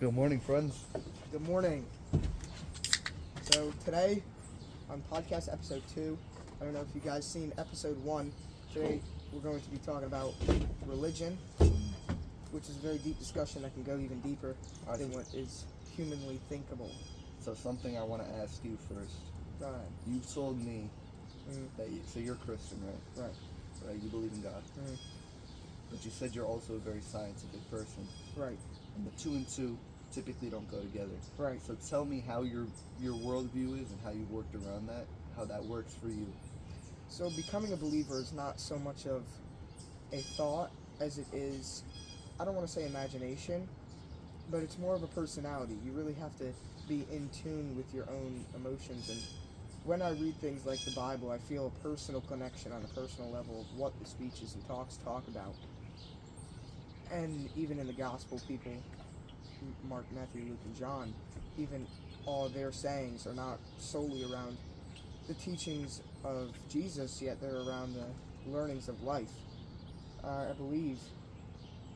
Good morning, friends. Good morning. So today, on podcast episode 2, I don't know if you guys seen episode 1. Today we're going to be talking about religion, which is a very deep discussion that can go even deeper than what is humanly thinkable. So something I want to ask you first. Go ahead. You told me that so you're Christian, right? Right. Right. You believe in God. Mm. But you said you're also a very scientific person. Right. And the 2 and 2 typically don't go together. Right. So tell me how your worldview is and how you worked around that, how that works for you. So becoming a believer is not so much of a thought as it is, I don't want to say imagination, but it's more of a personality. You really have to be in tune with your own emotions. And when I read things like the Bible, I feel a personal connection on a personal level of what the speeches and talks talk about. And even in the gospel, people, Mark, Matthew, Luke, and John, even all their sayings are not solely around the teachings of Jesus, yet they're around the learnings of life. I believe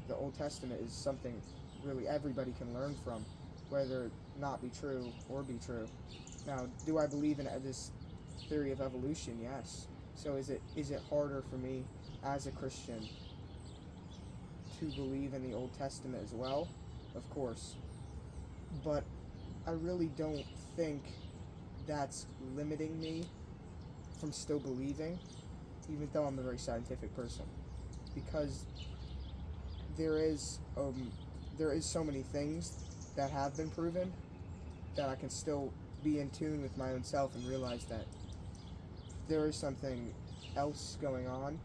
the Old Testament is something really everybody can learn from, whether it not be true or be true. Now, do I believe in this theory of evolution? Yes. So is it harder for me as a Christian to believe in the Old Testament as well? Of course. But I really don't think that's limiting me from still believing, even though I'm a very scientific person, because there is so many things that have been proven that I can still be in tune with my own self and realize that there is something else going on.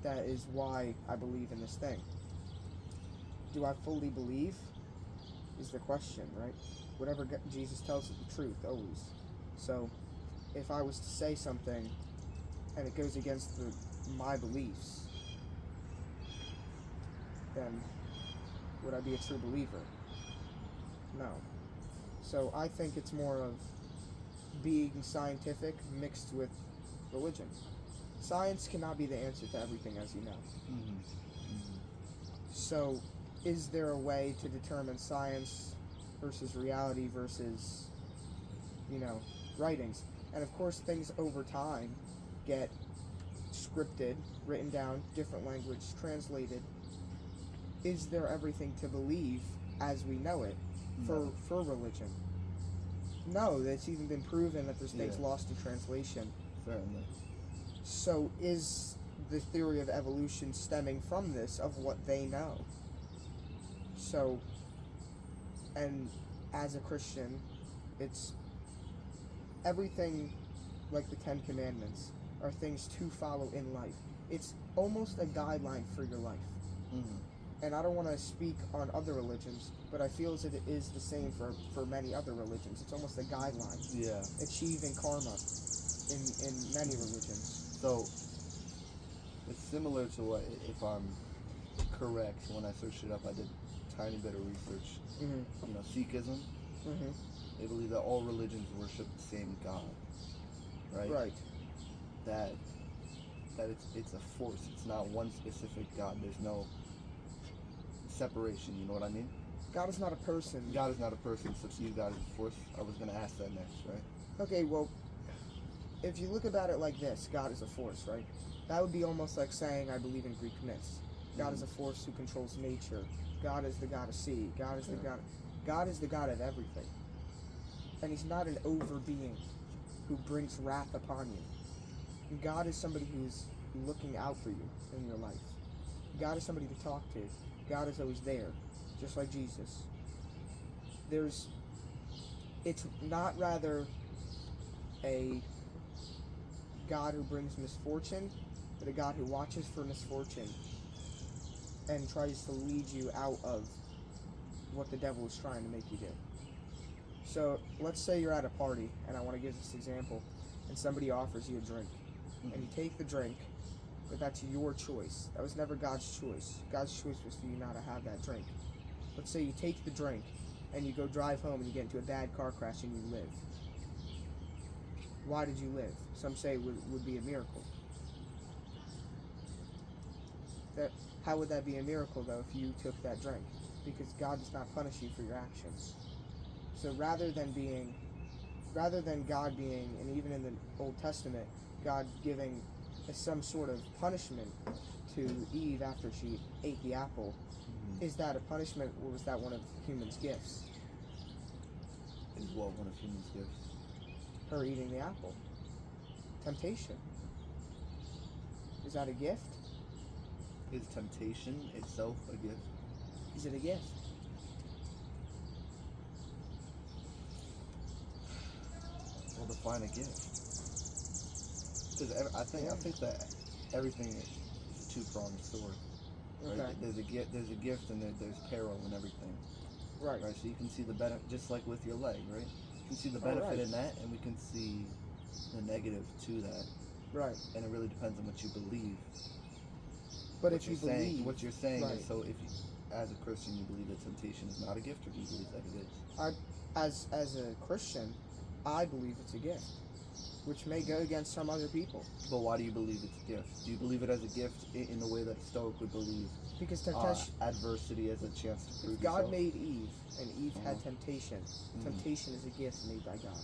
That is why I believe in this thing. Do I fully believe is the question, right? Whatever Jesus tells us the truth, always. So if I was to say something and it goes against my beliefs, then would I be a true believer? No. So I think it's more of being scientific mixed with religion. Science cannot be the answer to everything, as you know. So is there a way to determine science versus reality versus, writings? And of course things over time get scripted, written down, different language, translated. Is there everything to believe as we know it for religion? No, it's even been proven that there's things lost in translation. Certainly. So is the theory of evolution stemming from this, of what they know? So, and as a Christian, it's everything like the 10 Commandments are things to follow in life. It's almost a guideline for your life. And I don't want to speak on other religions, but I feel as if it is the same for many other religions. It's almost a guideline. Yeah. Achieving karma in many religions. So it's similar to what, if I'm correct, when I searched it up, I did a tiny bit of research. Sikhism. They believe that all religions worship the same God, right? Right. That it's a force. It's not one specific God. There's no separation. You know what I mean? God is not a person. God is not a person. So to you, God is a force. I was going to ask that next, right? Okay, well, if you look about it like this, God is a force, right? That would be almost like saying I believe in Greek myths. God is a force who controls nature. God is the God of sea. God is the God. God is the God of everything. And he's not an over being who brings wrath upon you. And God is somebody who's looking out for you in your life. God is somebody to talk to. God is always there, just like Jesus. It's not rather a God who brings misfortune, but a God who watches for misfortune and tries to lead you out of what the devil is trying to make you do. So let's say you're at a party, and I want to give this example, and somebody offers you a drink, and you take the drink, but that's your choice. That was never God's choice. God's choice was for you not to have that drink. Let's say you take the drink, and you go drive home, and you get into a bad car crash, and you live. Why did you live? Some say it would be a miracle. How would that be a miracle, though, if you took that drink? because God does not punish you for your actions. So rather than God being, and even in the Old Testament, God giving some sort of punishment to Eve after she ate the apple, is that a punishment, or was that one of humans' gifts? Is what one of humans' gifts? Her eating the apple. Temptation. Is that a gift? Is temptation itself a gift? Is it a gift? Well, define a gift. Because I think that everything is a two-pronged sword. Right? Okay. There's a gift, and there's peril in everything. Right. Right. So you can see the benefit, just like with your leg, right? You can see the benefit right. in that, and we can see the negative to that. Right. And it really depends on what you believe. But if you believe, what you're saying right. is, so if you, as a Christian, you believe that temptation is not a gift, or do you believe that it is? as a Christian, I believe it's a gift, which may go against some other people. But why do you believe it's a gift? Do you believe it as a gift in the way that a Stoic would believe Because temptation, adversity as a chance to prove if God yourself? made Eve and Eve had temptation, temptation is a gift made by God.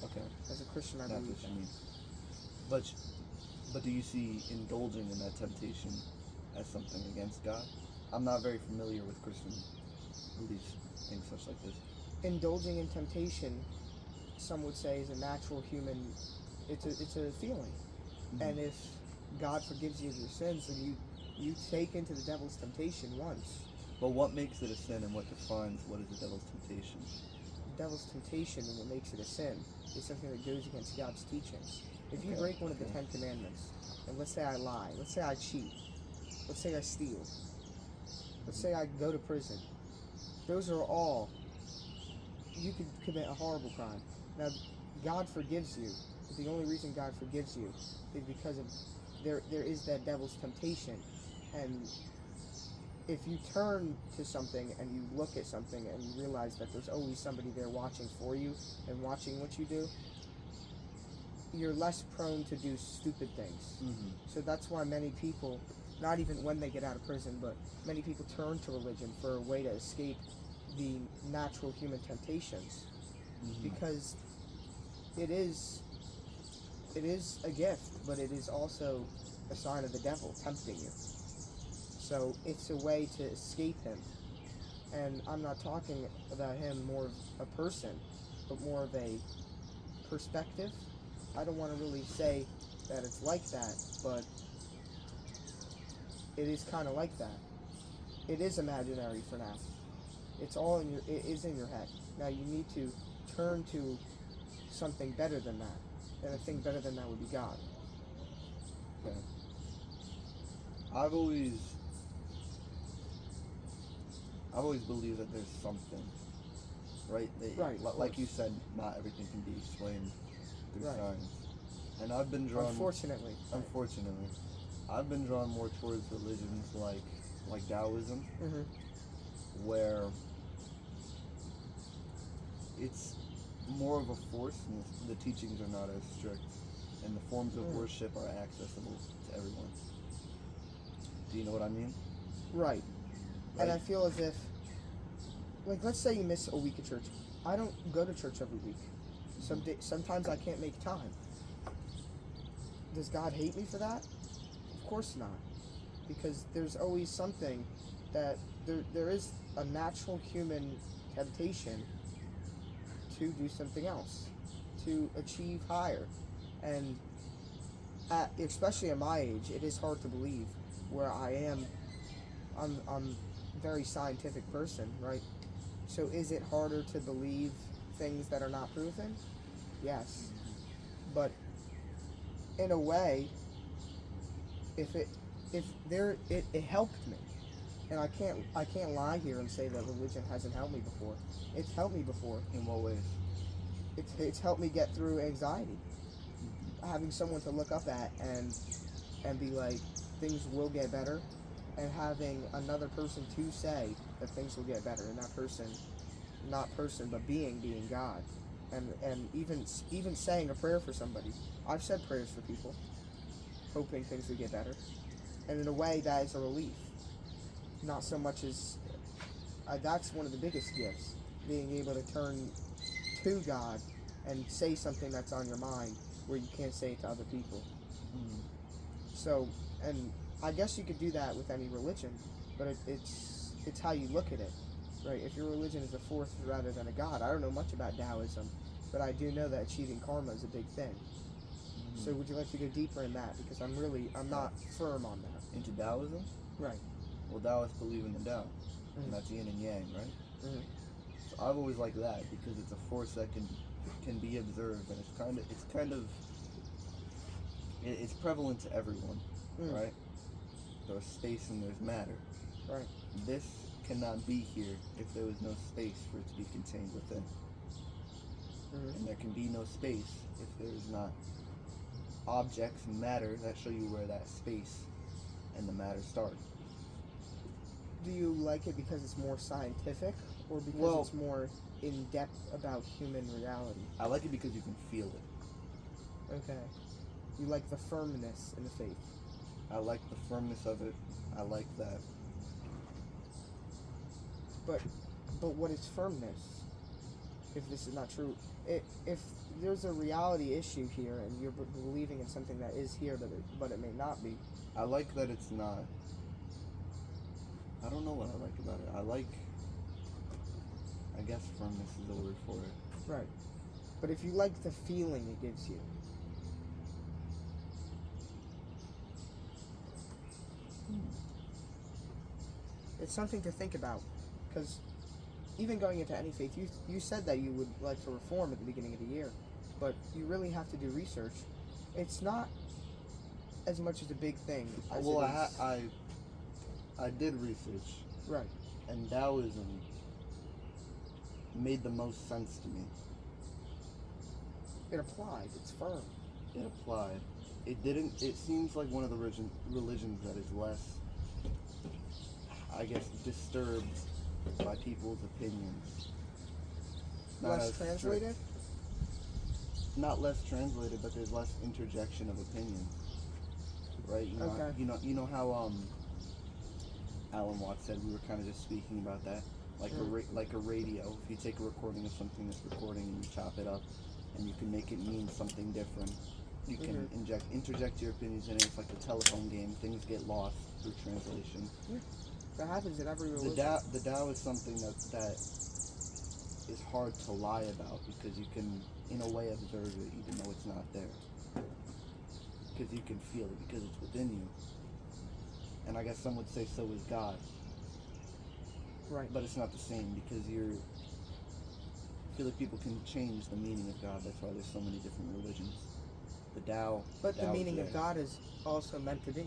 Okay. As a Christian, I That's believe what that. you mean. But do you see indulging in that temptation as something against God? I'm not very familiar with Christian beliefs, things such like this. Indulging in temptation, some would say, is a natural human. It's a feeling, and if God forgives you of your sins, then you take into the devil's temptation once. But what makes it a sin, and what defines what is the devil's temptation? The devil's temptation, and what makes it a sin, is something that goes against God's teachings. If you break one of the 10 commandments, and let's say I lie, let's say I cheat, let's say I steal, let's say I go to prison, those are all, you could commit a horrible crime. Now, God forgives you, but the only reason God forgives you is because of there is that devil's temptation. And if you turn to something and you look at something and you realize that there's always somebody there watching for you and watching what you do, you're less prone to do stupid things. So that's why many people, not even when they get out of prison, but many people turn to religion for a way to escape the natural human temptations, because it is a gift, but it is also a sign of the devil tempting you. So it's a way to escape him. And I'm not talking about him more of a person, but more of a perspective. I don't want to really say that it's like that, but it is kind of like that. It is imaginary for now. It's all in it is in your head. Now you need to turn to something better than that. And a thing better than that would be God. Okay. I've always believed that there's something, right? Like you said, not everything can be explained through science. And I've been drawn... Unfortunately, I've been drawn more towards religions like Taoism, where it's more of a force, and the teachings are not as strict, and the forms of worship are accessible to everyone. Do you know what I mean? Right. And I feel as if, like, let's say you miss a week of church. I don't go to church every week. Sometimes I can't make time. Does God hate me for that? Of course not. Because there's always something that there is a natural human temptation to do something else, to achieve higher. And especially at my age, it is hard to believe where I am. I'm a very scientific person, right? So is it harder to believe things that are not proven? Yes. But in a way, it helped me. And I can't lie here and say that religion hasn't helped me before. It's helped me before. In what ways? It's helped me get through anxiety. Having someone to look up at and be like, things will get better, and having another person to say that things will get better, and that person, not person, but being God, and even saying a prayer for somebody. I've said prayers for people, hoping things would get better, and in a way that is a relief. Not so much as That's one of the biggest gifts, being able to turn to God and say something that's on your mind where you can't say it to other people. Mm. So, and I guess you could do that with any religion, but it's how you look at it, right? If your religion is a force rather than a god, I don't know much about Taoism, but I do know that achieving karma is a big thing. Mm. So would you like to go deeper in that? Because I'm not firm on that. Into Taoism? Right. Well, Taoists believe in the Tao, Mhm. and that's yin and yang, right? Mhm. So I've always liked that because it's a force that can be observed, and it's prevalent to everyone, Mm. right? There's space and there's matter. Right. This cannot be here if there was no space for it to be contained within. Mhm. And there can be no space if there's not objects and matter that show you where that space and the matter start. Do you like it because it's more scientific, or because Well- it's more in depth about human reality? I like it because you can feel it. Okay. You like the firmness in the faith. I like the firmness of it. I like that. But what is firmness? If this is not true, if there's a reality issue here, and you're believing in something that is here, but it may not be. I like that it's not. I don't know what I like about it. I guess firmness is the word for it. Right. But if you like the feeling it gives you, it's something to think about. Because even going into any faith, you said that you would like to reform at the beginning of the year, but you really have to do research. It's not as much as a big thing as Well, it is. I did research, Right. and Taoism made the most sense to me. It applied. It's firm. It applied. It didn't. It seems like one of the religions that is less, I guess, disturbed by people's opinions. Not Less as translated? strict. Not less translated, but there's less interjection of opinion. Right? You know, Okay. you know how Alan Watts said we were kind of just speaking about that, like like a radio. If you take a recording of something that's recording and you chop it up, and you can make it mean something different. You can interject your opinions in it. It's like a telephone game. Things get lost through translation. That happens in every religion. The Tao is something that is hard to lie about because you can, in a way, observe it even though it's not there. Because you can feel it, because it's within you. And I guess some would say so is God. Right. But it's not the same because I feel like people can change the meaning of God. That's why there's so many different religions. The Tao. But the Tao is meaning of there. God is also meant to be.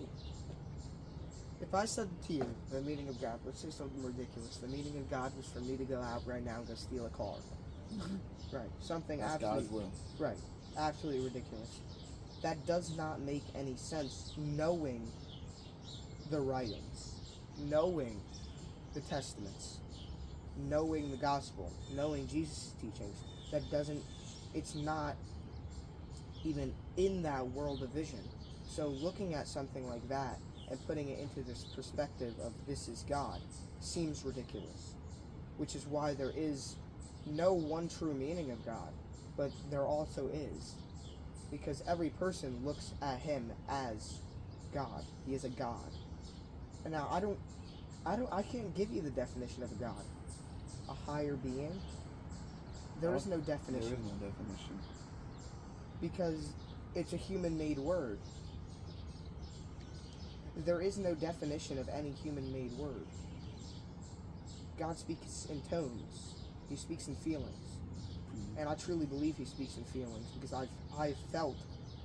If I said to you the meaning of God, let's say something ridiculous. The meaning of God was for me to go out right now and go steal a car. Right. Something That's absolutely God's will. right. Absolutely ridiculous. That does not make any sense knowing the writings, knowing the testaments, knowing the gospel, knowing Jesus' teachings. That doesn't, it's not even in that world of vision. So looking at something like that and putting it into this perspective of this is God seems ridiculous, which is why there is no one true meaning of God, but there also is, because every person looks at him as God. He is a God. And now I can't give you the definition of a God. A higher being. There is no definition. There is no definition. Because it's a human-made word. There is no definition of any human-made word. God speaks in tones. He speaks in feelings. And I truly believe he speaks in feelings because I've felt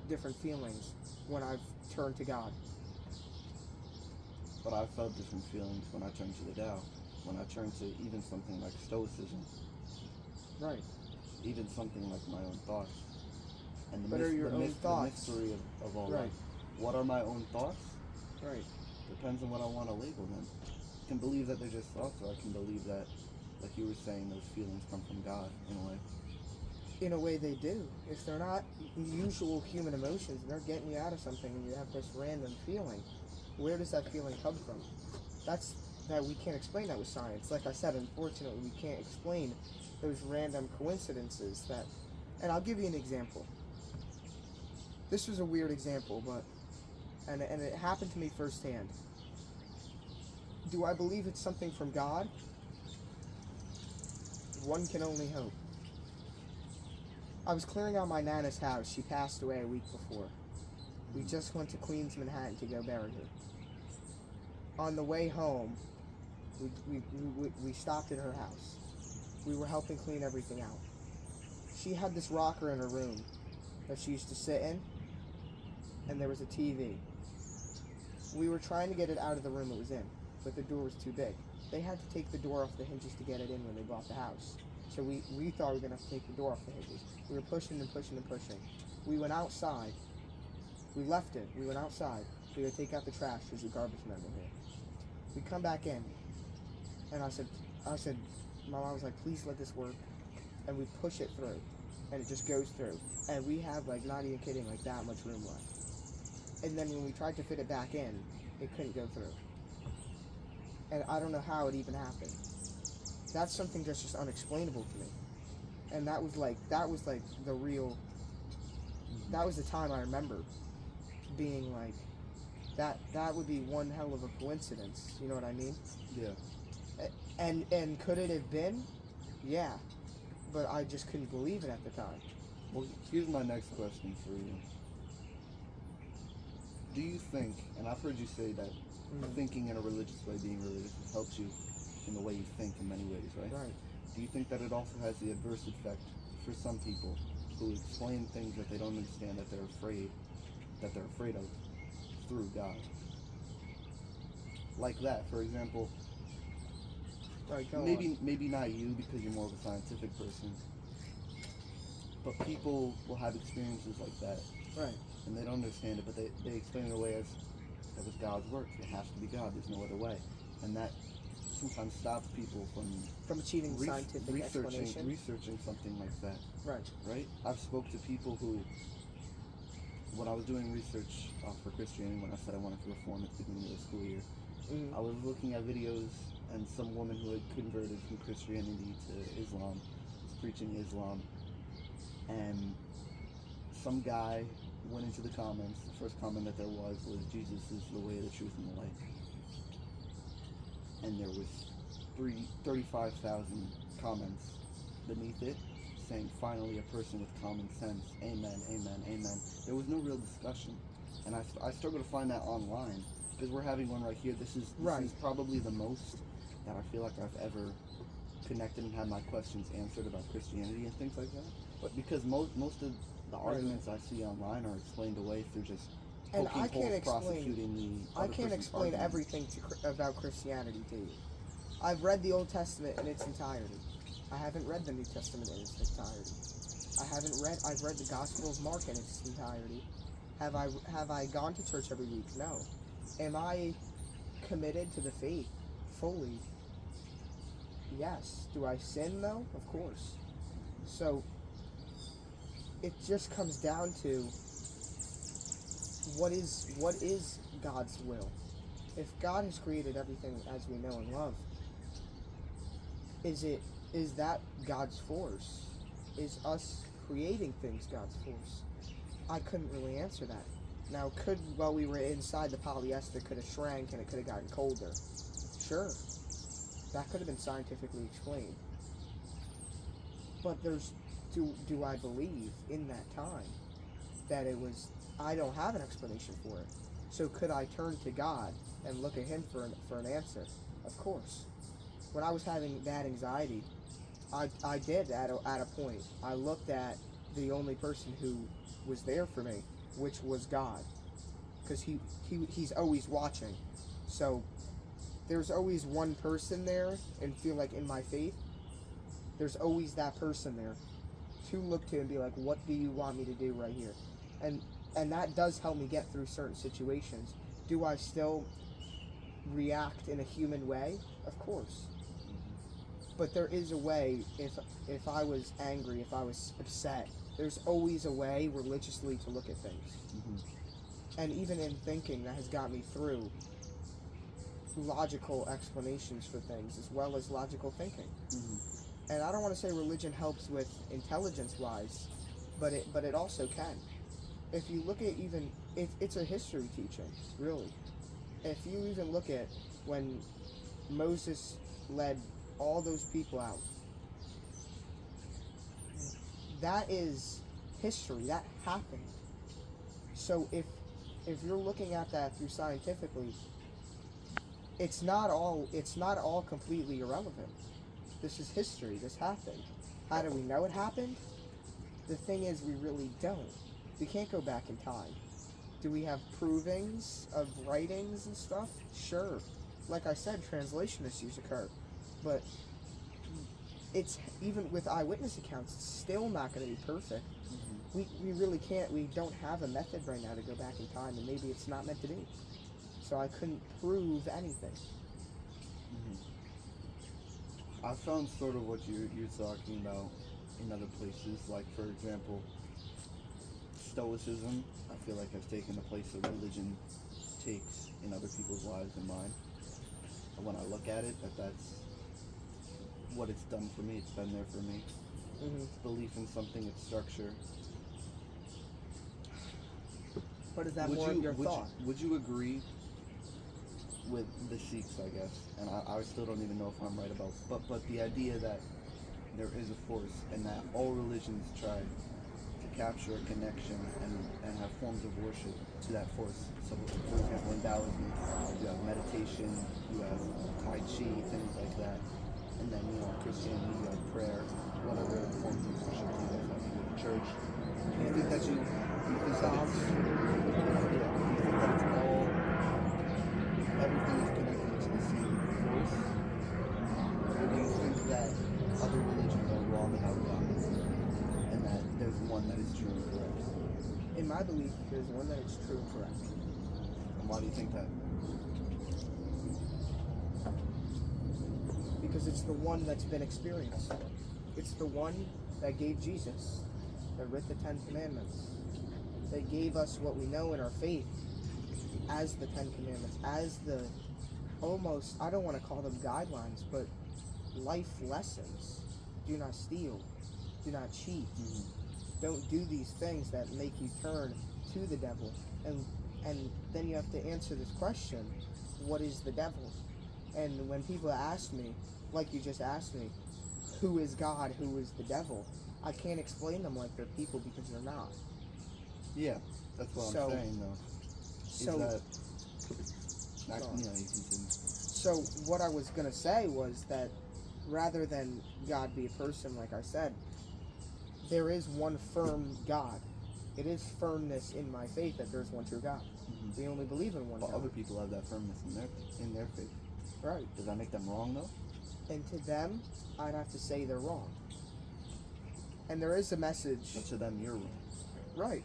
different feelings when I've turned to God. But I felt different feelings when I turned to the Tao. When I turned to even something like Stoicism. Right. Even something like my own thoughts. And But are your own thoughts? The mystery of all Right. life. What are my own thoughts? Right. Depends on what I want to label them. I can believe that they're just thoughts, or I can believe that, like you were saying, those feelings come from God in a way. In a way they do. If they're not usual human emotions, they're getting you out of something and you have this random feeling. Where does that feeling come from? That's that we can't explain that with science. Like I said, unfortunately, we can't explain those random coincidences that. And I'll give you an example. This was a weird example, but and it happened to me firsthand. Do I believe it's something from God? One can only hope. I was clearing out my Nana's house. She passed away a week before. We just went to Queens, Manhattan to go bury her. On the way home, we stopped at her house. We were helping clean everything out. She had this rocker in her room that she used to sit in, and there was a TV. We were trying to get it out of the room it was in, but the door was too big. They had to take the door off the hinges to get it in when they bought the house. So we thought we were going to have to take the door off the hinges. We were pushing and pushing and pushing. We went outside. We left it. We went outside. We would take out the trash. There's a garbage man in here. We come back in, and I said, my mom was like, please let this work. And we push it through, and it just goes through. And we have, like, not even kidding, like that much room left. And then when we tried to fit it back in, it couldn't go through. And I don't know how it even happened. That's something that's just unexplainable to me. And that was like the real, that was the time I remember being like, that would be one hell of a coincidence, you know what I mean? Yeah. And could it have been? Yeah. But I just couldn't believe it at the time. Well, here's my next question for you. Do you think, and I've heard you say that thinking in a religious way, being religious, has helped you in the way you think in many ways, right? Right. Do you think that it also has the adverse effect for some people who explain things that they don't understand, that they're afraid of through God? Like that, for example. Right, Maybe not you, because you're more of a scientific person, but people will have experiences like that. Right. And they don't understand it, but they explain it away as that was God's work. It has to be God. There's no other way. And that sometimes stops people from achieving scientific explanation. Researching something like that. Right. Right? I've spoke to people who, when I was doing research for Christianity, when I said I wanted to reform at the beginning of the school year, I was looking at videos, and some woman who had converted from Christianity to Islam was preaching Islam, and some guy went into the comments. The first comment that there was Jesus is the way, the truth, and the light. And there was 35,000 comments beneath it saying, finally a person with common sense. Amen, amen, amen. There was no real discussion. And I struggle to find that online, because we're having one right here. This is probably the most that I feel like I've ever connected and had my questions answered about Christianity and things like that. But because most of the arguments I see online are explained away through just poking holes, prosecuting the other I can't explain argument. everything about Christianity to you. I've read the Old Testament in its entirety. I haven't read the New Testament in its entirety. I've read the Gospel of Mark in its entirety. Have I gone to church every week? No. Am I committed to the faith fully? Yes. Do I sin though? Of course. So it just comes down to what is God's will. If God has created everything as we know and love, is that God's force? Is us creating things God's force? I couldn't really answer that. Now, while we were inside, the polyester could have shrank and it could have gotten colder. Sure, that could have been scientifically explained. But do I believe in that time that it was? I don't have an explanation for it. So could I turn to God and look at Him for an answer? Of course. When I was having bad anxiety, I did at a point. I looked at the only person who was there for me, which was God, because he's always watching. So there's always one person there, and feel like in my faith, there's always that person there to look to and be like, what do you want me to do right here? And that does help me get through certain situations. Do I still react in a human way? Of course. But there is a way, if I was angry, if I was upset, there's always a way religiously to look at things. And even in thinking, that has got me through logical explanations for things as well as logical thinking. Hmm. And I don't want to say religion helps with intelligence wise, but it also can. If you look at even it's a history teaching, really. If you even look at when Moses led all those people out, that is history. That happened. So if you're looking at that through scientifically, it's not all completely irrelevant. This is history. This happened. How do we know it happened? The thing is, we really don't. We can't go back in time. Do we have provings of writings and stuff? Sure. Like I said, translation issues occur. But it's, even with eyewitness accounts, it's still not going to be perfect. Hmm. We really can't. We don't have a method right now to go back in time, and maybe it's not meant to be. So I couldn't prove anything. Hmm. I found sort of what you're talking about in other places, like for example, Stoicism. I feel like has taken the place that religion takes in other people's lives and mine. And when I look at it, that's what it's done for me. It's been there for me. Mm-hmm. It's belief in something, its structure. But is that more of your thought? Would you agree with the Sikhs, I guess? And I still don't even know if I'm right about, but the idea that there is a force and that all religions try to capture a connection and have forms of worship to that force. So, for example, in Taoism, you have meditation, you have Tai Chi, things like that. And then, in Christianity, you have prayer. What other forms of worship do you guys have? You go to church. Do you think that you think that it's, yeah, do you think that it's all, everything is connected to the same force? Or do you think that other religions are wrong about God and that there's one that is true and correct? In my belief, there's one that is true and correct. And why do you think that? Because it's the one that's been experienced. It's the one that gave Jesus, that writ the Ten Commandments. They gave us what we know in our faith as the Ten Commandments, as the almost, I don't want to call them guidelines, but life lessons. Do not steal. Do not cheat. Mm-hmm. Don't do these things that make you turn to the devil. And then you have to answer this question, what is the devil? And when people ask me, like you just asked me, who is God, who is the devil, I can't explain them like they're people because they're not. Yeah, that's what So- I'm saying though. So, Is that, you continue. so what I was going to say was that rather than God be a person, like I said, there is one firm God. It is firmness in my faith that there's one true God. Mm-hmm. We only believe in one But God. other people have that firmness in their faith. Right. Does that make them wrong though? And to them, I'd have to say they're wrong. And there is a message. But to them, you're wrong. Right.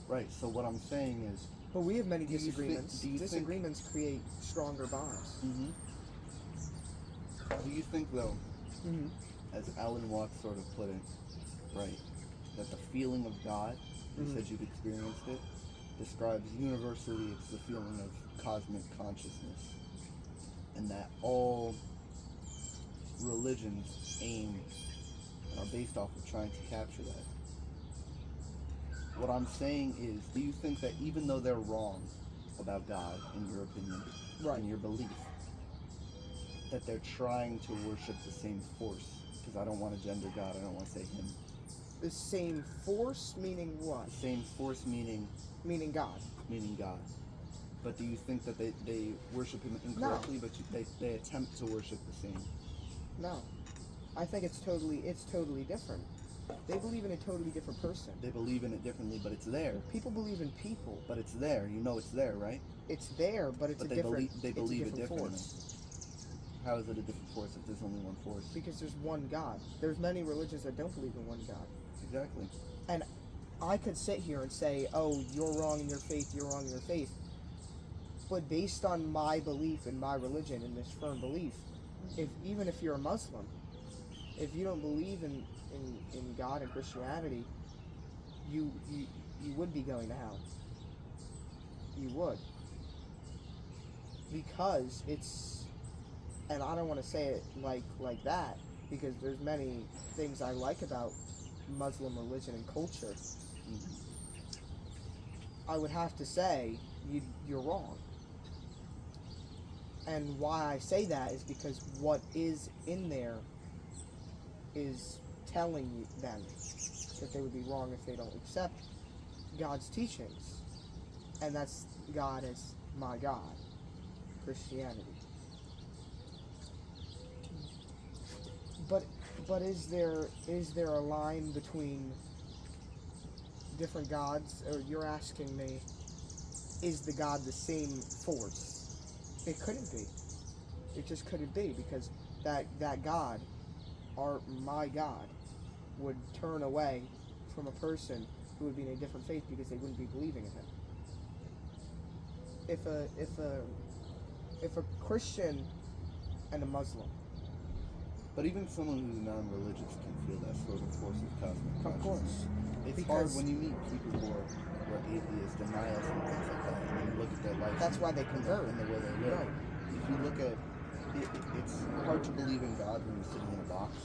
Right. So what I'm saying is. But we have many Do you think- disagreements. do you think- Disagreements create stronger bonds. Mm-hmm. Do you think though, Mm-hmm. as Alan Watts sort of put it, right, that the feeling of God, you Mhm. said you've experienced it, describes universally it's the feeling of cosmic consciousness, and that all religions aim and are based off of trying to capture that. What I'm saying is, do you think that even though they're wrong about God, in your opinion, Right. in your belief, that they're trying to worship the same force? Because I don't want to gender God, I don't want to say him. The same force meaning what? The same force meaning Meaning God. God. But do you think that they worship him incorrectly, but they attempt to worship the same? No. I think it's totally different. They believe in a totally different person. They believe in it differently, but it's there. People believe in people. But it's there. You know it's there, right? It's there, but it's But a they different. believe it it's a different differently. force. How is it a different force if there's only one force? Because there's one God. There's many religions that don't believe in one God. Exactly. I could sit here and say, oh, you're wrong in your faith, you're wrong in your faith. But based on my belief in my religion and this firm belief, even if you're a Muslim, if you don't believe in God and Christianity, you would be going to hell. You would. because it's, and I don't want to say it like that, because there's many things I like about Muslim religion and culture. Mhm. I would have to say you're wrong. And why I say that is because what is in there is telling them that they would be wrong if they don't accept God's teachings. And that's God as my God, Christianity. But is there a line between different gods? Or you're asking me, is the God the same force? It couldn't be. It just couldn't be, because that God, my God, would turn away from a person who would be in a different faith because they wouldn't be believing in him. If a Christian and a Muslim, But even someone who's non-religious can feel that sort of force of cosmic of consciousness. course, It's hard because when you meet people who are atheists, denialists, and things like that, and you look at their life. that's why they convert. And the way they live. Right. If you look at it's hard to believe in God when you're sitting in a box.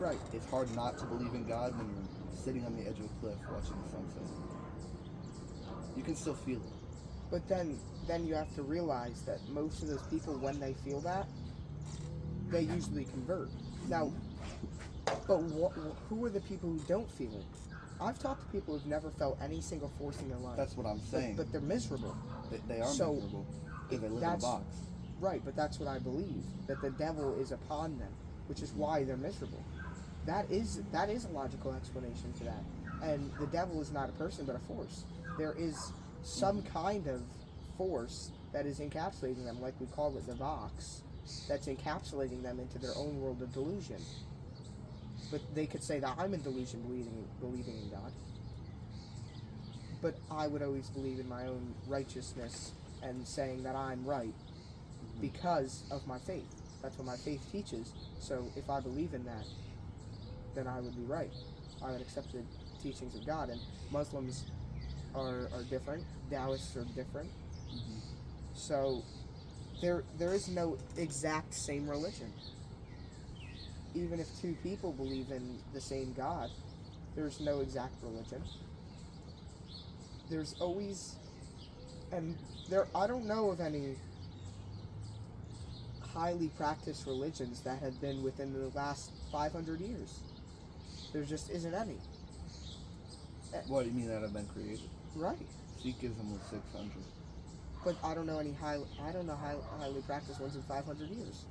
Right. It's hard not to believe in God when you're sitting on the edge of a cliff watching the sunset. You can still feel it. But then you have to realize that most of those people, when they feel that, they usually convert. Now, but who are the people who don't feel it? I've talked to people who've never felt any single force in their life. That's what I'm saying. But they're miserable. They are So, miserable because they live in a box. Right, but that's what I believe, that the devil is upon them, which is why they're miserable. That is a logical explanation for that. And the devil is not a person, but a force. There is some kind of force that is encapsulating them, like we call it the box, that's encapsulating them into their own world of delusion. But they could say that I'm in delusion believing in God. But I would always believe in my own righteousness and saying that I'm right because of my faith. That's what my faith teaches. So if I believe in that, then I would be right. I would accept the teachings of God. And Muslims are different. Taoists are different. Mm-hmm. So there is no exact same religion. Even if two people believe in the same God, there's no exact religion. There's always, and I don't know of any highly practiced religions that have been within the last 500 years. There just isn't any. What do you mean that have been created? Right. Sikhism was 600. But I don't know any highly practiced ones in 500 years.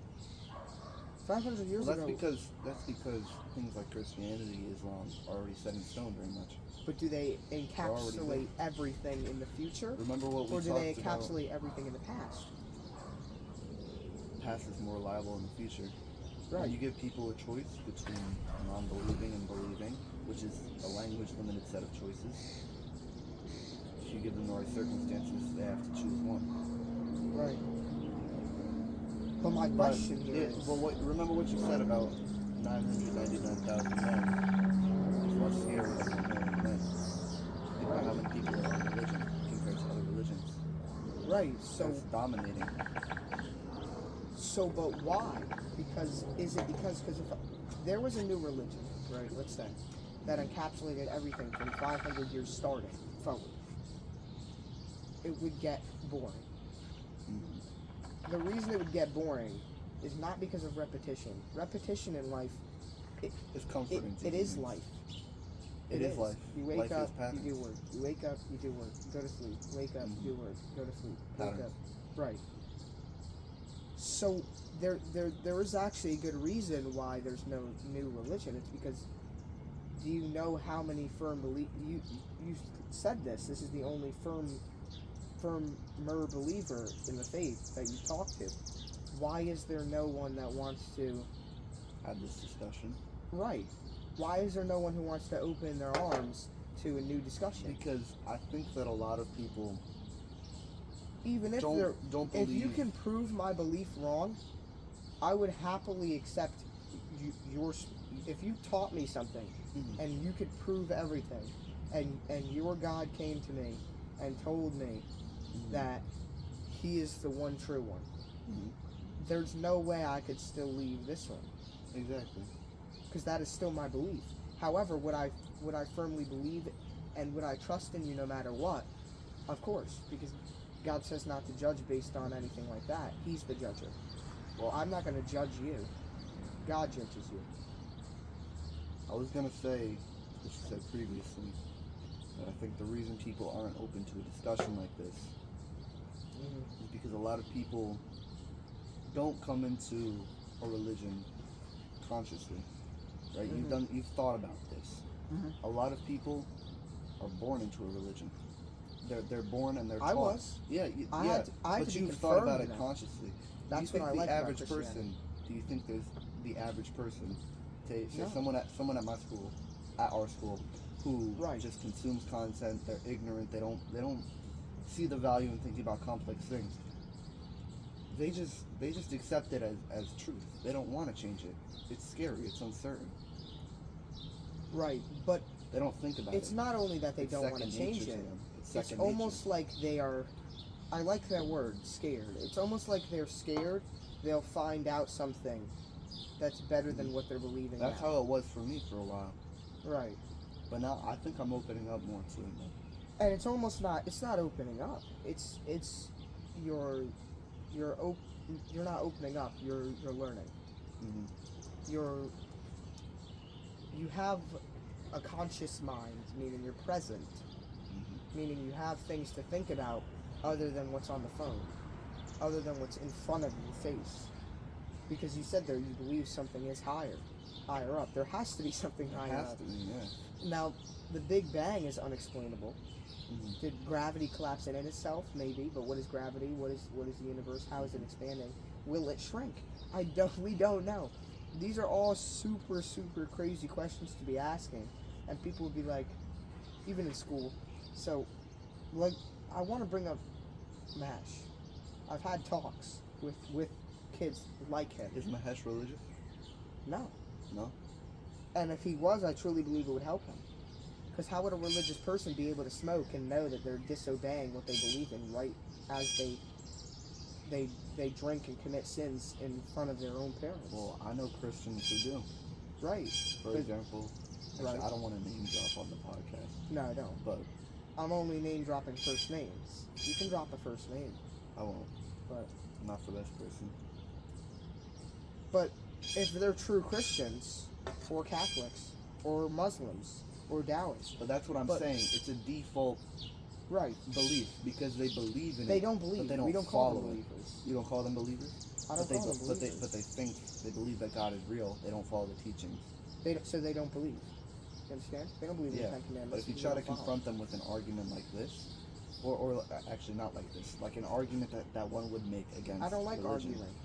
500 years Well, ago. that's because things like Christianity, Islam are already set in stone very much. But do they encapsulate everything in the future? Remember what we Or do talked they about? encapsulate everything in the past? The past is more reliable in the future. Right. When you give people a choice between non-believing and believing, which is a language-limited set of choices, if you give them the right circumstances, they have to choose one. Right. But my question here is... remember what you said about 999,000 men. Plus here with 1 million men. Think about how many people are on religion compared to other religions. Right, so... It's dominating. So, but why? Because if there was a new religion, right, let's say, that encapsulated everything from 500 years starting forward, it would get boring. Mm-hmm. The reason it would get boring is not because of repetition. Repetition in life, It's comforting to it is humans. life. It is life. You wake Life is up, you patterns. do work. You wake up, you do work. Go to sleep. Wake up, do work. Go to sleep. Wake Patterns. up. Right. So there is actually a good reason why there's no new religion. It's because, do you know how many you said this is the only firmer believer in the faith that you talk to. Why is there no one that wants to Had this discussion. right? Why is there no one who wants to open their arms to a new discussion? Because I think that a lot of people Even if don't if you believe. can prove my belief wrong, I would happily accept if you taught me something Mhm. and you could prove everything, and your God came to me and told me Mhm. that He is the one true one. Mm-hmm. There's no way I could still leave this one, Exactly. because that is still my belief. However, would I firmly believe and would I trust in you no matter what? Of course, because God says not to judge based on anything like that. He's the judger. Well, I'm not going to judge you. God judges you. I was gonna say, what you said previously, that I think the reason people aren't open to a discussion like this is because a lot of people don't come into a religion consciously, right? You've thought about this. Mm-hmm. A lot of people are born into a religion. They're born and they're taught. I was. Yeah, I had but to be you've thought about confirmed it in that. consciously. That's do you what I think like the about average Christianity. person? Do you think there's the average person? Say No. someone at my school, at our school, who Right. just consumes content. They're ignorant. They don't see the value in thinking about complex things. They just accept it as truth. They don't want to change it. It's scary. It's uncertain. Right, but They don't think about it. it's not only that they It's don't want to second change nature to it. them. It's It's second almost like they are. I like that word, scared. It's almost like they're scared they'll find out something that's better than what they're believing. That's now. how it was for me for a while. Right. But now I think I'm opening up more to it. And it's almost not. It's not opening up. It's you're not opening up. You're learning. Mm-hmm. You have a conscious mind, meaning you're present, Mm-hmm. meaning you have things to think about other than what's on the phone, other than what's in front of your face. Because you said there you believe something is higher up. There has to be something It higher has up. to be, yeah. Now, the Big Bang is unexplainable. Mm-hmm. Did gravity collapse in itself? Maybe, but what is gravity? What is the universe? How is it expanding? Will it shrink? We don't know. These are all super, super crazy questions to be asking, and people would be like, even in school. So, like, I want to bring up Mash. I've had talks with kids like him. Is Mahesh religious? No. No. And if he was, I truly believe it would help him. Because how would a religious person be able to smoke and know that they're disobeying what they believe in right as they drink and commit sins in front of their own parents? Well, I know Christians who do. Right. For example, actually, Right. I don't want to name drop on the podcast, No, I don't. but I'm only name dropping first names. You can drop a first name, I won't. but I'm not for this person. but if they're true Christians or Catholics or Muslims or Taoists, But that's what I'm But- saying. It's a default right? belief because they believe in They it. don't believe. But they don't We don't call them follow it. believers. You don't call them believers? I don't But call them believers. but they think they believe that God is real. They don't follow the teachings. So they don't believe. You understand? They don't believe in Yeah. the Ten Commandments. But if you They try to don't follow. confront them with an argument like this, or actually not like this, like an argument that one would make against I don't like religion. arguing.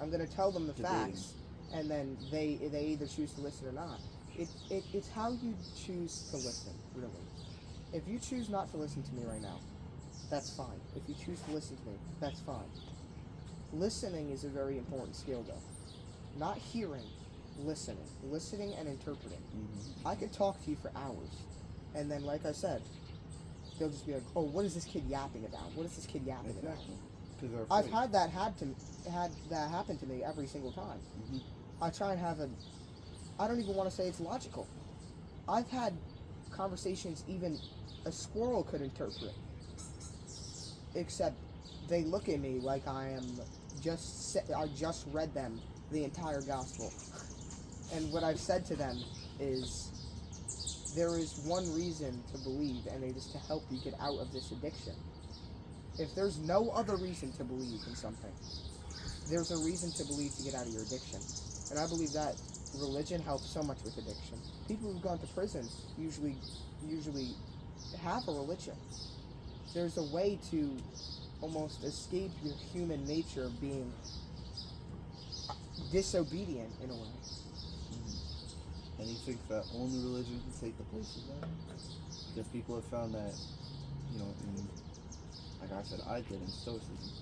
I'm going to tell them the Debating. facts, and then they either choose to listen or not. It's how you choose to listen, really. If you choose not to listen to me right now, that's fine. If you choose to listen to me, that's fine. Listening is a very important skill, though. Not hearing, listening. Listening and interpreting. Mm-hmm. I could talk to you for hours, and then, like I said, they'll just be like, "Oh, what is this kid yapping about? What is this kid yapping about?" Exactly. Because they're I've afraid. had that happen to me every single time. Mhm. I try and have I don't even want to say it's logical. I've had conversations even a squirrel could interpret. Except they look at me like I just read them the entire gospel. And what I've said to them is, there is one reason to believe, and it is to help you get out of this addiction. If there's no other reason to believe in something, there's a reason to believe to get out of your addiction. And I believe that religion helps so much with addiction. People who've gone to prison usually have a religion. There's a way to almost escape your human nature of being disobedient in a way. And you think that only religion can take the place of that? Because people have found that, like I said, I did in Stoicism.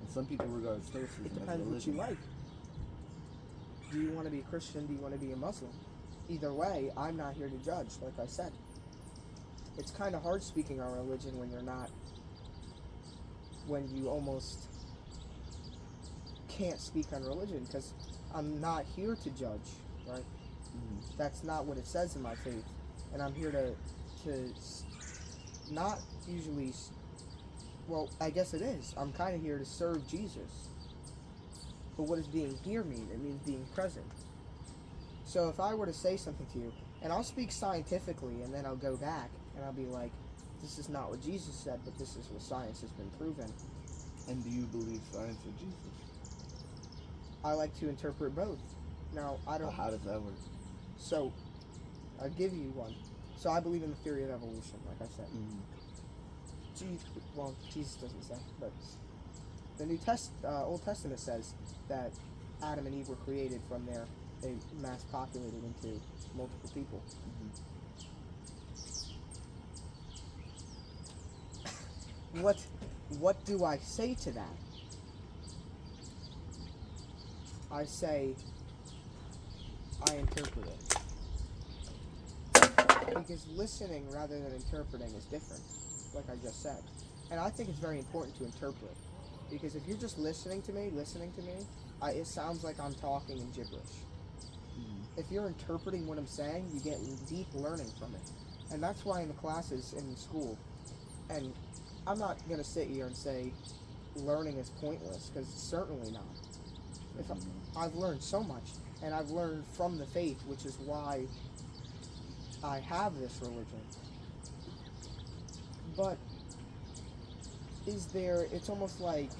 And some people regard Stoicism It as depends what religion. you like. Do you want to be a Christian? Do you want to be a Muslim? Either way, I'm not here to judge, like I said. It's kind of hard speaking on religion when you're not when you almost can't speak on religion, because I'm not here to judge, right? That's not what it says in my faith, and I'm here to not usually. Well, I guess it is. I'm kind of here to serve Jesus. But what does being here mean? It means being present. So if I were to say something to you, and I'll speak scientifically, and then I'll go back, and I'll be like, this is not what Jesus said, but this is what science has been proven. And do you believe science or Jesus? I like to interpret both. Now, I don't... How does that work? So, I'll give you one. So I believe in the theory of evolution, like I said. Jesus doesn't say, but the Old Testament says that Adam and Eve were created from there. They mass populated into multiple people. What do I say to that? I say I interpret it. Because listening rather than interpreting is different, like I just said. And I think it's very important to interpret. Because if you're just listening to me, it sounds like I'm talking in gibberish. If you're interpreting what I'm saying, you get deep learning from it. And that's why in the classes in school, and I'm not going to sit here and say learning is pointless, because it's certainly not. I've learned so much, and I've learned from the faith, which is why I have this religion. But it's almost like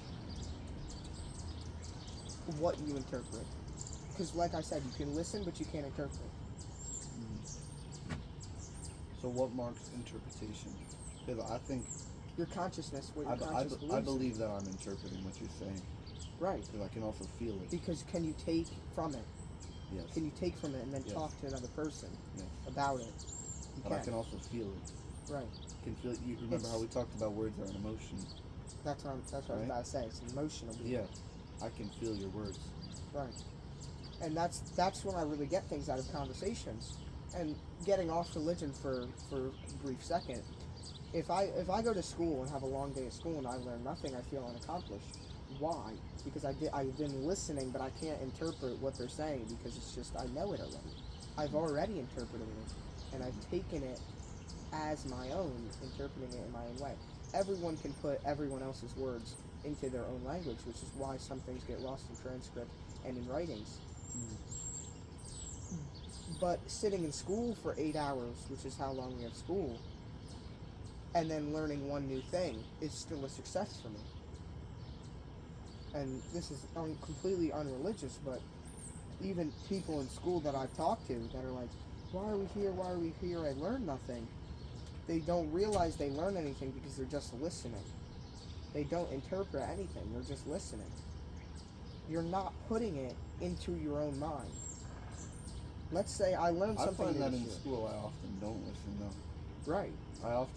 what you interpret. Because like I said, you can listen, but you can't interpret. So what marks interpretation? Because I think... Your consciousness, what your consciousness believes. I believe that I'm interpreting what you're saying. Right. Because I can also feel it. Because can you take from it? Yes. Can you take from it and then talk to another person about it? But I can also feel it. Right. Can feel it. You remember how we talked about words are an emotion? That's what I was about to say. It's emotional. Yeah. I can feel your words. Right. And that's when I really get things out of conversations. And getting off religion for a brief second, if I go to school and have a long day at school and I learn nothing, I feel unaccomplished. Why? Because I've been listening, but I can't interpret what they're saying because it's just I know it already. I've already interpreted it, and I've taken it as my own, interpreting it in my own way. Everyone can put everyone else's words into their own language, which is why some things get lost in transcript and in writings. But sitting in school for 8 hours, which is how long we have school, and then learning one new thing is still a success for me. And this is completely unreligious, but even people in school that I've talked to that are like, why are we here, I learned nothing. They don't realize they learn anything because they're just listening. They don't interpret anything, they're just listening. You're not putting it into your own mind. Let's say I learned something. I find that in school I often don't listen though. Right. I'll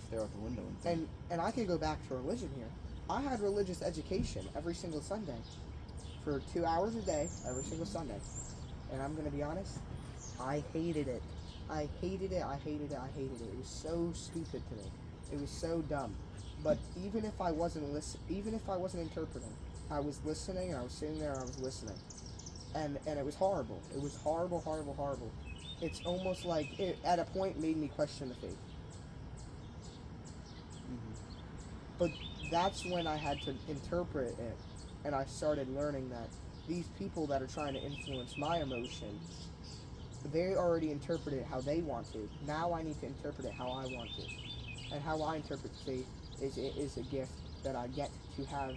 stare out the window and think. And I can go back to religion here. I had religious education every single Sunday for 2 hours a day, every single Sunday. And I'm going to be honest, I hated it. I hated it. It was so stupid to me. It was so dumb. But even if I wasn't interpreting, I was listening, I was sitting there, I was listening. And it was horrible. It was horrible. It's almost like it, at a point, made me question the faith. But that's when I had to interpret it, and I started learning that these people that are trying to influence my emotion, they already interpret it how they want to. Now I need to interpret it how I want to. And how I interpret faith is a gift that I get to have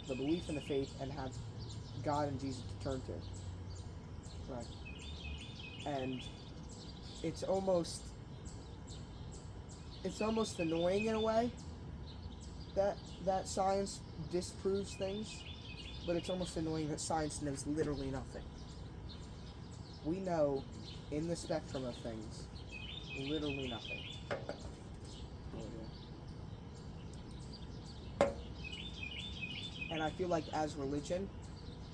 the belief in the faith and have God and Jesus to turn to. Right. And it's almost annoying in a way that science disproves things, but it's almost annoying that science knows literally nothing. We know, in the spectrum of things, literally nothing. And I feel like as religion,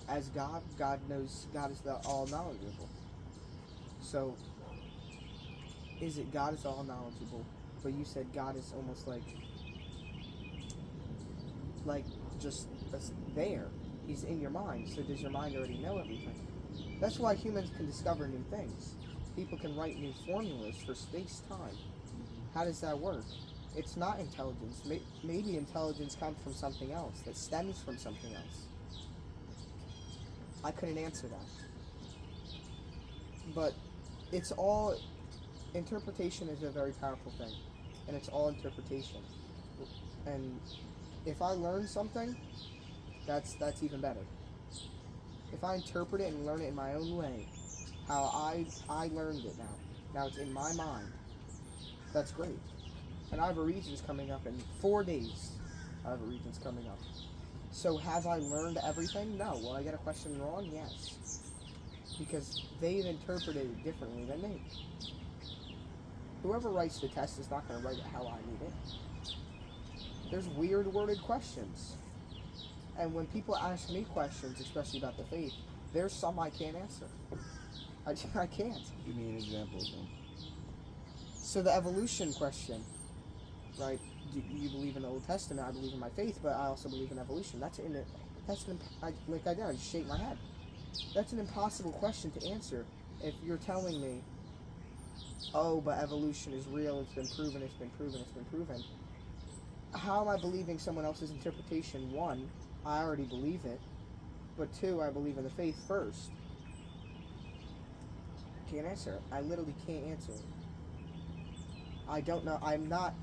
as God knows, God is the all-knowledgeable. So, is it God is all-knowledgeable, but you said God is almost like like just there. He's in your mind. So does your mind already know everything? That's why humans can discover new things. People can write new formulas for space-time. How does that work? It's not intelligence. Maybe intelligence comes from something else, that stems from something else. I couldn't answer that. But it's all, interpretation is a very powerful thing. And it's all interpretation. And if I learn something, that's even better. If I interpret it and learn it in my own way, how I learned it now it's in my mind, that's great. And I have a Regents coming up in 4 days. I have a Regents coming up. So have I learned everything? No. Will I get a question wrong? Yes. Because they've interpreted it differently than me. Whoever writes the test is not going to write it how I need it. There's weird worded questions. And when people ask me questions, especially about the faith, there's some I can't answer. I can't. Give me an example then. So the evolution question, right? Do you believe in the Old Testament? I believe in my faith, but I also believe in evolution. I just shake my head. That's an impossible question to answer if you're telling me, oh, but evolution is real, it's been proven, it's been proven, it's been proven. How am I believing someone else's interpretation? One, I already believe it, but two, I believe in the faith first. Can't answer it. I literally can't answer it. I don't know. I'm not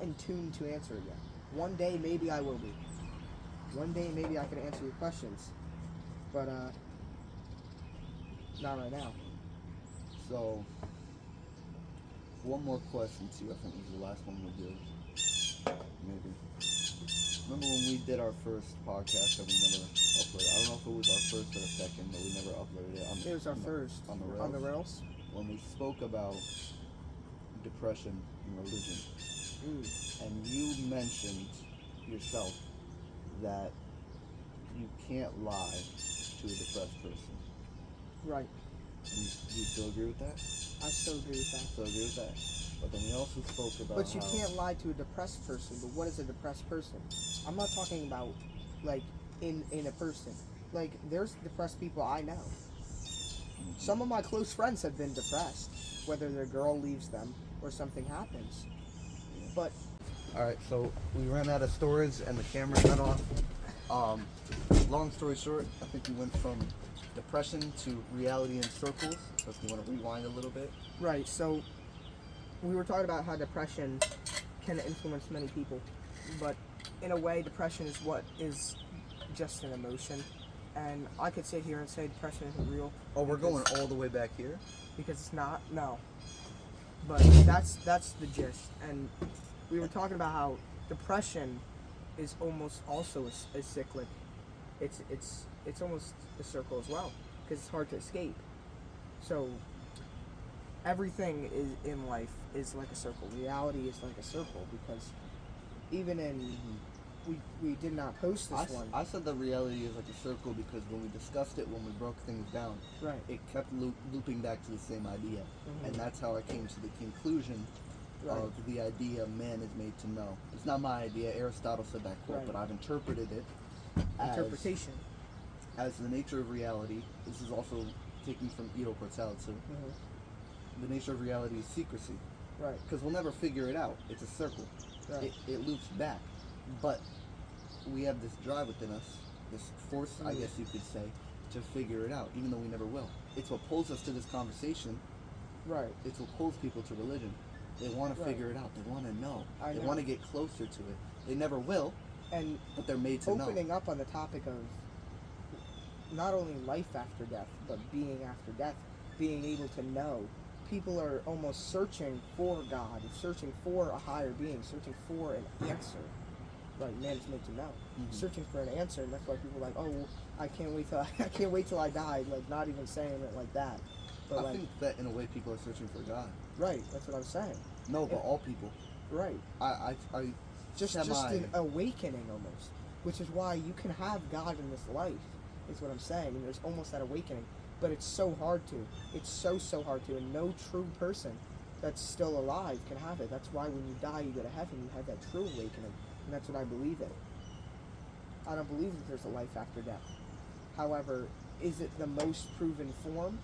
in tune to answer it yet. One day maybe I will be. One day maybe I can answer your questions. But not right now. So one more question too. I think this is the last one we'll do. Maybe. Remember when we did our first podcast that we never uploaded? I don't know if it was our first or the second, but we never uploaded it. It was our first. On the rails. On the rails? When we spoke about depression and religion. And you mentioned yourself that you can't lie to a depressed person. Right. Do you still agree with that? I still agree with that. Still agree with that. But then we also spoke about But you can't lie to a depressed person. But what is a depressed person? I'm not talking about, like, in a person. Like, there's depressed people I know. Some of my close friends have been depressed, whether their girl leaves them or something happens. But alright, so we ran out of storage and the camera cut off. Long story short, I think we went from depression to reality in circles. So if you want to rewind a little bit. right, so we were talking about how depression can influence many people, but in a way, depression is what is just an emotion. And I could sit here and say depression isn't real. Oh, we're going all the way back here? Because it's not. No. But that's the gist. And we were talking about how depression is almost also a cyclic. It's almost a circle as well, because it's hard to escape. So everything is in life is like a circle. Reality is like a circle, because even in we did not post this one. I said that reality is like a circle because when we discussed it, when we broke things down, Right. it kept looping back to the same idea. And that's how I came to the conclusion Right. of the idea man is made to know. It's not my idea. Aristotle said that quote, Right. but I've interpreted it Interpretation. as the nature of reality. This is also taken from Ido Portal, so the nature of reality is secrecy. Right. Because we'll never figure it out. It's a circle. Right. It loops back. But we have this drive within us, this force, I guess you could say, to figure it out, even though we never will. It's what pulls us to this conversation. Right. It's what pulls people to religion. They want to figure it out. They want to know. I They know. want to get closer to it. They never will, And but they're made to know. opening up on the topic of not only life after death, but being after death, being able to know. People are almost searching for God, searching for a higher being, searching for an answer. Right, man is meant to know. Searching for an answer, and that's why people are like, oh, well, I can't wait till I die. Like, not even saying it like that. But I like, think that in a way people are searching for God. right, that's what I'm saying. No, but all people. Right. I Just an awakening almost, which is why you can have God in this life, is what I'm saying. And there's almost that awakening, but it's so hard to. It's so hard to, and no true person that's still alive can have it. That's why when you die, you go to heaven. You have that true awakening, and that's what I believe in. I don't believe that there's a life after death. However, is it the most proven form?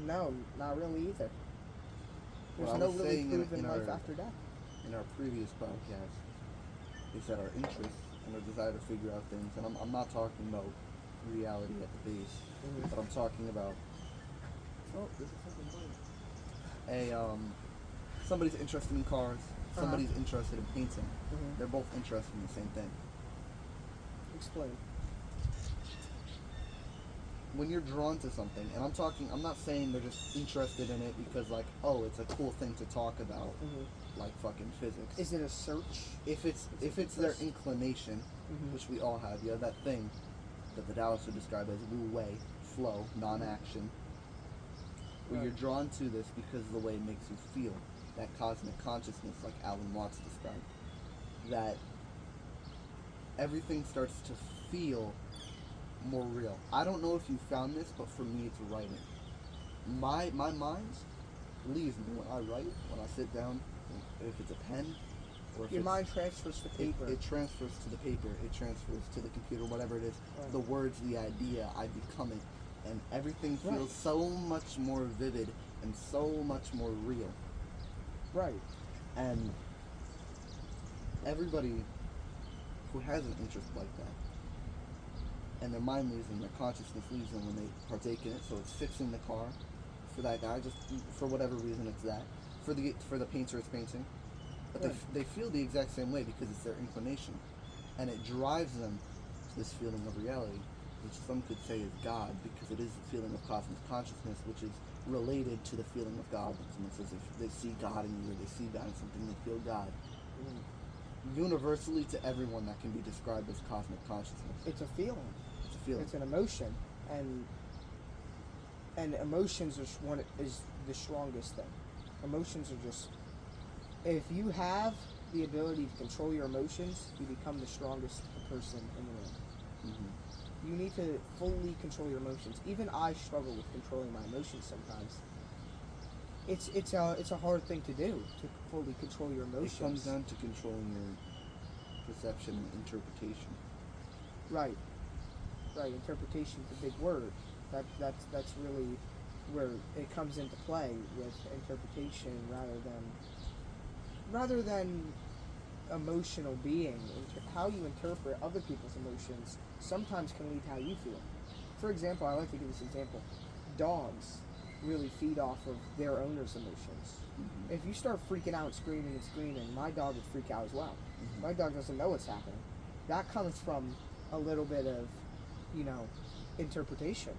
No, not really either. There's What I no was really saying proven in life our- after death. In our previous podcast, is that our interests and our desire to figure out things, and I'm not talking about reality at the base, Mhm. but I'm talking about Oh, this is something funny. somebody's interested in cars, Uh-huh. somebody's interested in painting. Mhm. They're both interested in the same thing. Explain. When you're drawn to something, and I'm not saying they're just interested in it because like, oh, it's a cool thing to talk about, like fucking physics. Is it a search? If it's their interest. inclination, Mhm. which we all have, you have that thing that the Taoists would describe as wu wei, flow, non-action, where Right. you're drawn to this because of the way it makes you feel, that cosmic consciousness, like Alan Watts described, that everything starts to feel more real. I don't know if you found this, but for me, it's writing. My mind leaves me when I write, when I sit down, if it's a pen, or if Your it's, mind transfers to paper. It transfers to the paper, it transfers to the computer, whatever it is. Right. The words, the idea, I become it. And everything feels Right. so much more vivid and so much more real. Right. And everybody who has an interest like that, and their mind leaves them, their consciousness leaves them when they partake in it, so it's fixing the car for that guy, just for whatever reason it's that. For the painter, it's painting. But Right. they feel the exact same way because it's their inclination. And it drives them to this feeling of reality, which some could say is God, because it is the feeling of cosmic consciousness, which is related to the feeling of God. When someone says if they see God in you or they see God in something, they feel God. Universally to everyone, that can be described as cosmic consciousness. It's a feeling. It's a feeling. It's an emotion, and emotions is the strongest thing. Emotions are just, if you have the ability to control your emotions, you become the strongest person in the room. Mhm. You need to fully control your emotions. Even I struggle with controlling my emotions sometimes. It's a hard thing to do, to fully control your emotions. It comes down to controlling your perception and interpretation. Right. Interpretation is a big word. That's really where it comes into play with interpretation rather than emotional being. How you interpret other people's emotions sometimes can lead to how you feel. For example, I like to give this example. Dogs really feed off of their owner's emotions. Mhm. If you start freaking out, screaming and screaming, my dog would freak out as well. Mhm. My dog doesn't know what's happening. That comes from a little bit of, interpretation.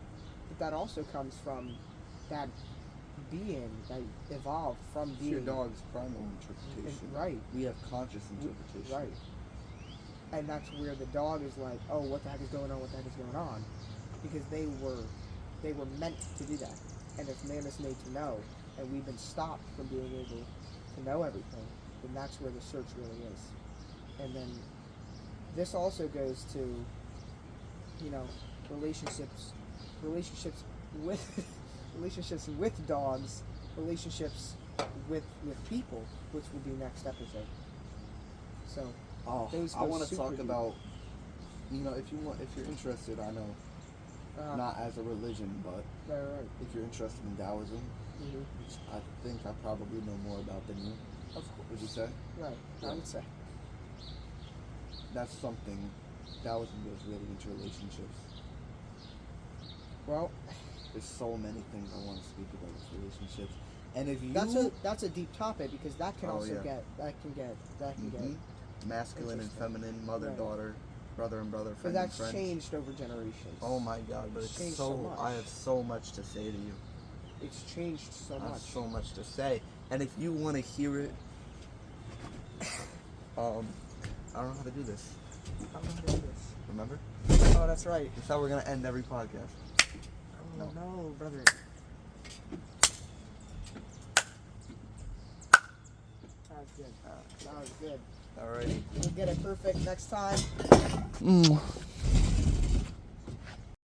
But that also comes from that being that evolved from It's being your dog's primal interpretation. right. We have conscious interpretation. Right. And that's where the dog is like, oh, what the heck is going on? What the heck is going on? Because they were meant to do that. And if man is made to know, and we've been stopped from being able to know everything, then that's where the search really is. And then this also goes to, relationships with dogs, relationships with people, which will be next episode. So Oh, those I go want to super talk deep. about, if you're interested, I know, not as a religion, but right. if you're interested in Taoism, Mm-hmm. which I think I probably know more about than you, Of course. would you say? Right. I would say. That's something, Taoism goes really into relationships. Well, There's so many things I want to speak about with relationships. And if you... that's a deep topic because that can Oh, also yeah. get Mhm. Masculine and Interesting. feminine, mother, Right. daughter, brother and brother, but friend that's and friend. changed over generations. Oh my God, but It's it's changed so much. I have so much to say to you. It's changed so I have much. so much to say. And if you want to hear it, I don't know how to do this. I don't know how to do this. Remember? Oh, that's right. That's how we're going to end every podcast. Oh no, brother. That was good. That was good. Alrighty. We'll get it perfect next time.